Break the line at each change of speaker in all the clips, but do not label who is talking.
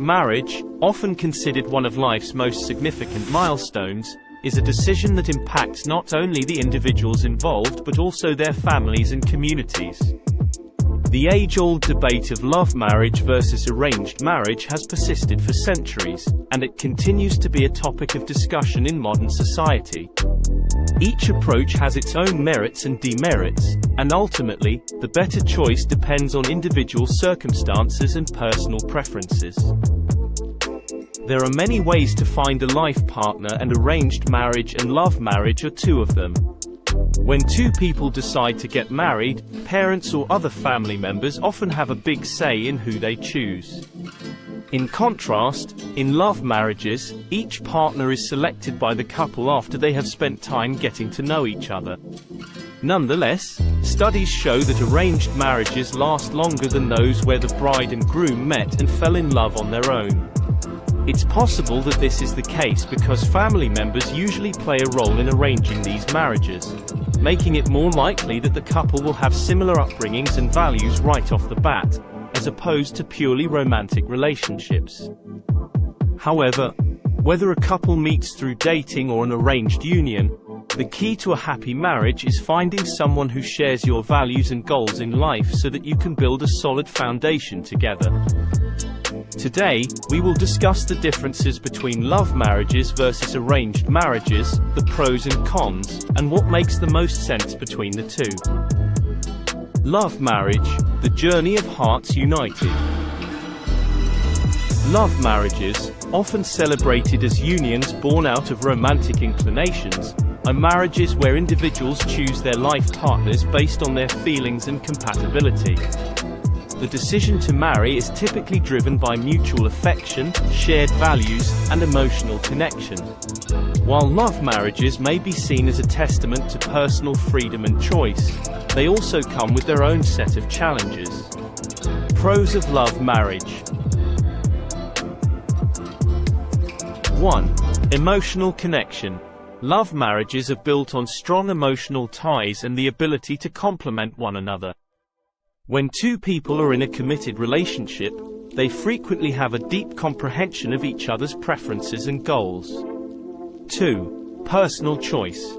Marriage, often considered one of life's most significant milestones, is a decision that impacts not only the individuals involved but also their families and communities. The age-old debate of love marriage versus arranged marriage has persisted for centuries, and it continues to be a topic of discussion in modern society. Each approach has its own merits and demerits, and ultimately, the better choice depends on individual circumstances and personal preferences. There are many ways to find a life partner, and arranged marriage and love marriage are two of them. When two people decide to get married, parents or other family members often have a big say in who they choose. In contrast, in love marriages, each partner is selected by the couple after they have spent time getting to know each other. Nonetheless, studies show that arranged marriages last longer than those where the bride and groom met and fell in love on their own. It's possible that this is the case because family members usually play a role in arranging these marriages, making it more likely that the couple will have similar upbringings and values right off the bat, as opposed to purely romantic relationships. However, whether a couple meets through dating or an arranged union, the key to a happy marriage is finding someone who shares your values and goals in life so that you can build a solid foundation together. Today, we will discuss the differences between love marriages versus arranged marriages, the pros and cons, and what makes the most sense between the two. Love marriage, the journey of hearts united. Love marriages, often celebrated as unions born out of romantic inclinations, are marriages where individuals choose their life partners based on their feelings and compatibility. The decision to marry is typically driven by mutual affection, shared values, and emotional connection. While love marriages may be seen as a testament to personal freedom and choice, they also come with their own set of challenges. Pros of love marriage. 1. Emotional connection. Love marriages are built on strong emotional ties and the ability to complement one another. When two people are in a committed relationship, they frequently have a deep comprehension of each other's preferences and goals. 2. Personal choice.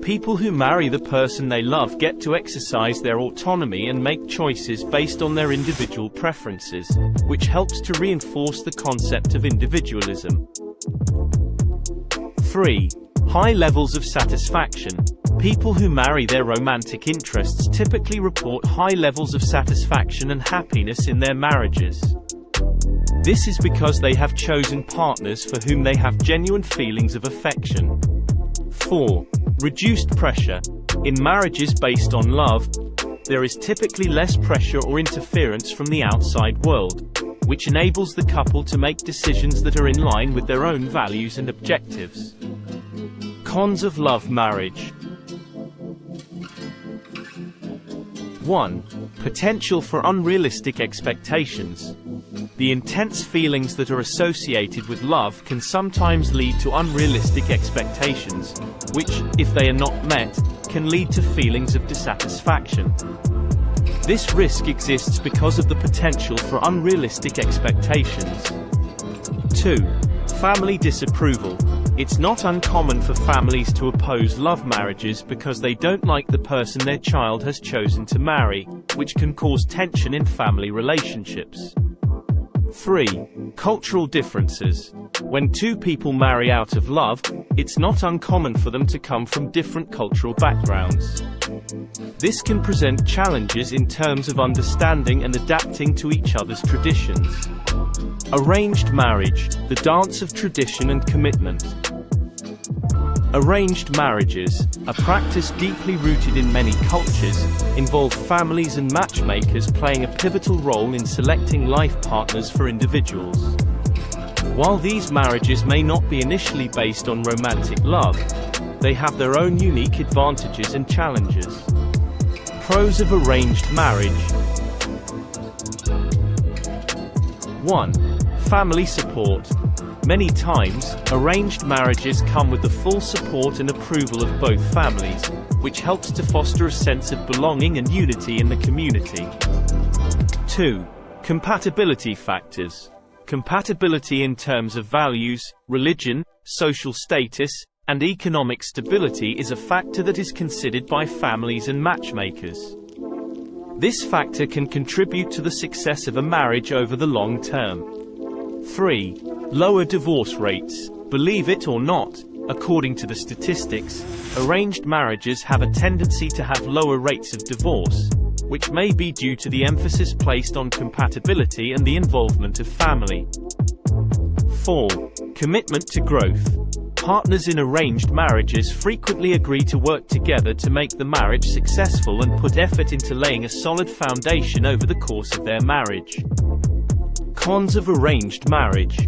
People who marry the person they love get to exercise their autonomy and make choices based on their individual preferences, which helps to reinforce the concept of individualism. 3. High levels of satisfaction. People who marry their romantic interests typically report high levels of satisfaction and happiness in their marriages. This is because they have chosen partners for whom they have genuine feelings of affection. 4. Reduced pressure. In marriages based on love, there is typically less pressure or interference from the outside world, which enables the couple to make decisions that are in line with their own values and objectives. Cons of love marriage. 1. Potential for unrealistic expectations. The intense feelings that are associated with love can sometimes lead to unrealistic expectations, which, if they are not met, can lead to feelings of dissatisfaction. This risk exists because of the potential for unrealistic expectations. 2. Family disapproval. It's not uncommon for families to oppose love marriages because they don't like the person their child has chosen to marry, which can cause tension in family relationships. 3. Cultural differences. When two people marry out of love, it's not uncommon for them to come from different cultural backgrounds. This can present challenges in terms of understanding and adapting to each other's traditions. Arranged marriage, the dance of tradition and commitment. Arranged marriages, a practice deeply rooted in many cultures, involve families and matchmakers playing a pivotal role in selecting life partners for individuals. While these marriages may not be initially based on romantic love, they have their own unique advantages and challenges. Pros of arranged marriage. 1. Family support. Many times, arranged marriages come with the full support and approval of both families, which helps to foster a sense of belonging and unity in the community. 2. Compatibility factors. Compatibility in terms of values, religion, social status, and economic stability is a factor that is considered by families and matchmakers. This factor can contribute to the success of a marriage over the long term. 3. Lower divorce rates. Believe it or not, according to the statistics, arranged marriages have a tendency to have lower rates of divorce, which may be due to the emphasis placed on compatibility and the involvement of family. 4. Commitment to growth. Partners in arranged marriages frequently agree to work together to make the marriage successful and put effort into laying a solid foundation over the course of their marriage. Cons of arranged marriage.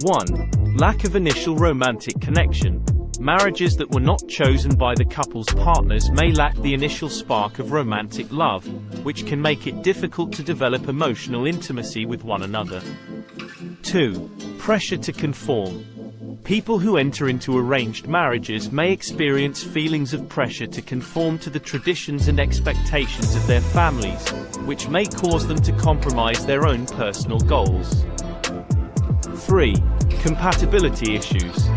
1. Lack of initial romantic connection. Marriages that were not chosen by the couple's partners may lack the initial spark of romantic love, which can make it difficult to develop emotional intimacy with one another. 2. Pressure to conform. People who enter into arranged marriages may experience feelings of pressure to conform to the traditions and expectations of their families, which may cause them to compromise their own personal goals. 3. Compatibility issues.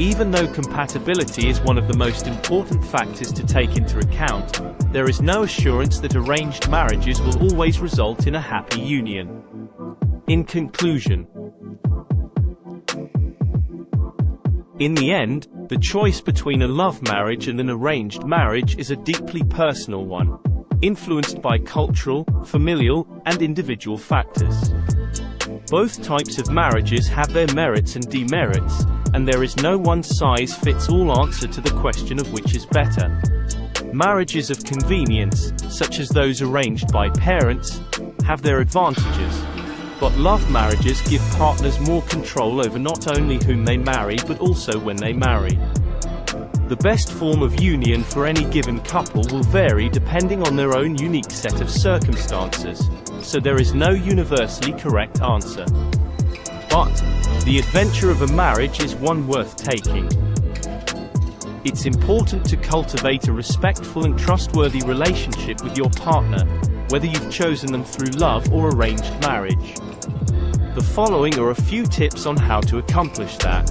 Even though compatibility is one of the most important factors to take into account, there is no assurance that arranged marriages will always result in a happy union. In conclusion, in the end, the choice between a love marriage and an arranged marriage is a deeply personal one, influenced by cultural, familial, and individual factors. Both types of marriages have their merits and demerits, and there is no one-size-fits-all answer to the question of which is better. Marriages of convenience, such as those arranged by parents, have their advantages, but love marriages give partners more control over not only whom they marry but also when they marry. The best form of union for any given couple will vary depending on their own unique set of circumstances, so there is no universally correct answer. But the adventure of a marriage is one worth taking. It's important to cultivate a respectful and trustworthy relationship with your partner, whether you've chosen them through love or arranged marriage. The following are a few tips on how to accomplish that.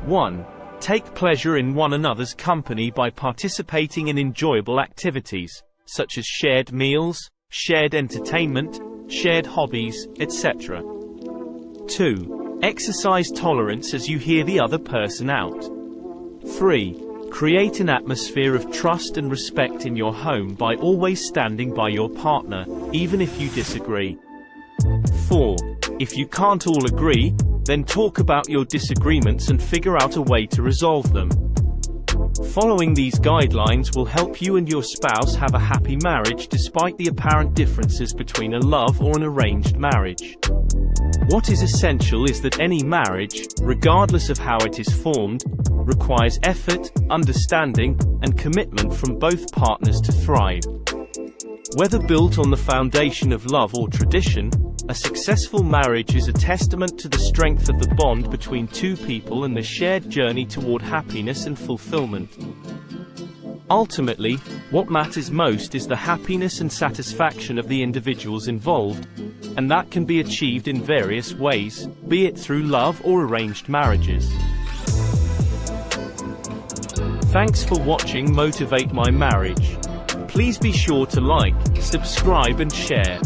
1. Take pleasure in one another's company by participating in enjoyable activities, such as shared meals, shared entertainment, shared hobbies, etc. 2. Exercise tolerance as you hear the other person out. 3. Create an atmosphere of trust and respect in your home by always standing by your partner, even if you disagree. 4. If you can't all agree, then talk about your disagreements and figure out a way to resolve them. Following these guidelines will help you and your spouse have a happy marriage despite the apparent differences between a love or an arranged marriage. What is essential is that any marriage, regardless of how it is formed, requires effort, understanding, and commitment from both partners to thrive. Whether built on the foundation of love or tradition, a successful marriage is a testament to the strength of the bond between two people and the shared journey toward happiness and fulfillment. Ultimately, what matters most is the happiness and satisfaction of the individuals involved, and that can be achieved in various ways, be it through love or arranged marriages. Thanks for watching Motivate My Marriage. Please be sure to like, subscribe and share.